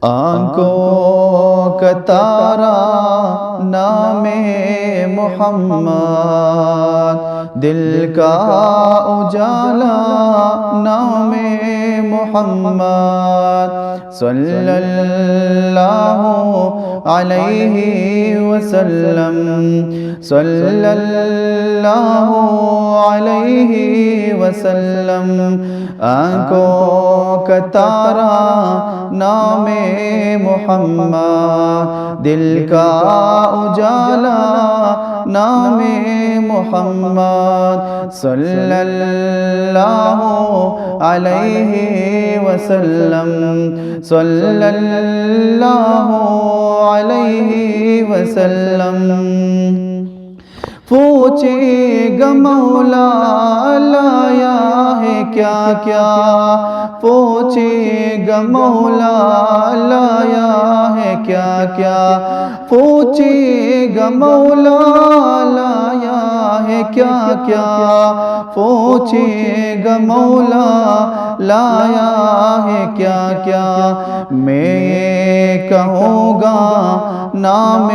آنکھوں کا تارا نام محمد، دل کا اجالا نام محمد، صلی اللہ علیہ وسلم، صلی اللہ علیہ وسلم۔ آنکھوں کا تارا نام محمد، دل کا اجالا نام محمد، صلی اللہ علیہ وسلم، صلی اللہ علیہ وسلم۔ پوچھے گا مولا لایا ہے کیا کیا، پوچھے گا مولا لایا ہے کیا کیا، پوچھے گا مولا لایا ہے کیا کیا، پوچھے گا مولا لایا ہے کیا کیا۔ میں کہوں گا نام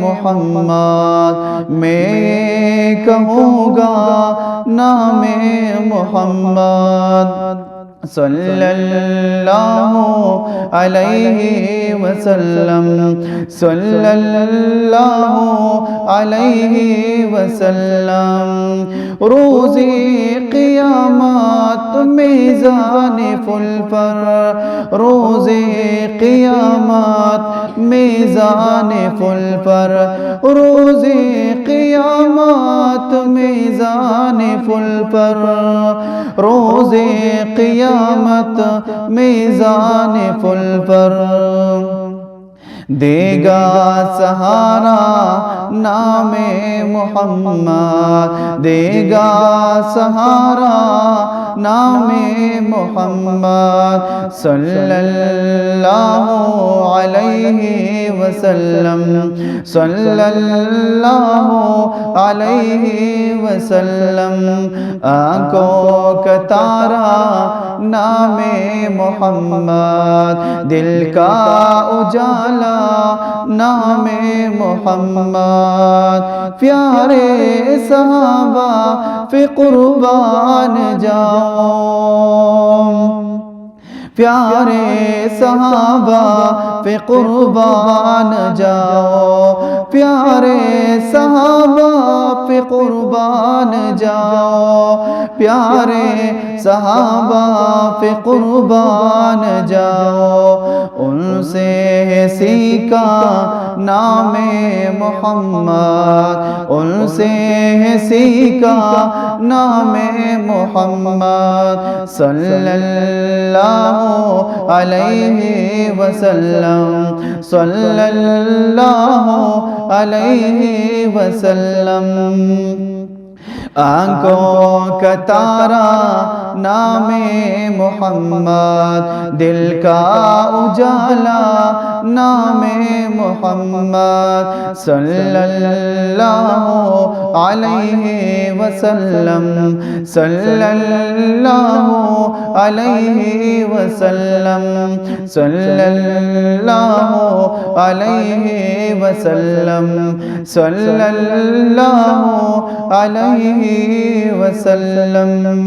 محمد، میں کہوں گا نام محمد، صلی اللہ علیہ وسلم، صلی اللہ علیہ وسلم۔ روز قیامت میزان فل پر، روز قیامت میزان فل پر، روز قیامت میزان فل پر، روز قیامت میزان فل پر، دے گا سہارا نام محمد، دے گا سہارا نام محمد، صلی اللہ علیہ وسلم، صلی اللہ علیہ وسلم۔ آنکھوں کا تارا نام محمد، دل کا اجالا نام محمد، پیارے صحابہ پہ قربان جاؤ، پیارے صحابہ پہ قربان جاؤ، پیارے صحابہ پہ قربان جاؤ، پیارے صحابہ پہ قربان جاؤ۔ ان سے سیکھا نام محمد، ان سے سیکھا نام محمد، صلی اللہ علیہ وسلم، صلی اللہ علیہ وسلم۔ آنکھوں کا تارا نام محمد، دل کا اجالا نام محمد، صلی اللہ علیہ وسلم، صلی اللہ علیہ وسلم، صلی اللہ علیہ وسلم، صلی اللہ علیہ وسلم۔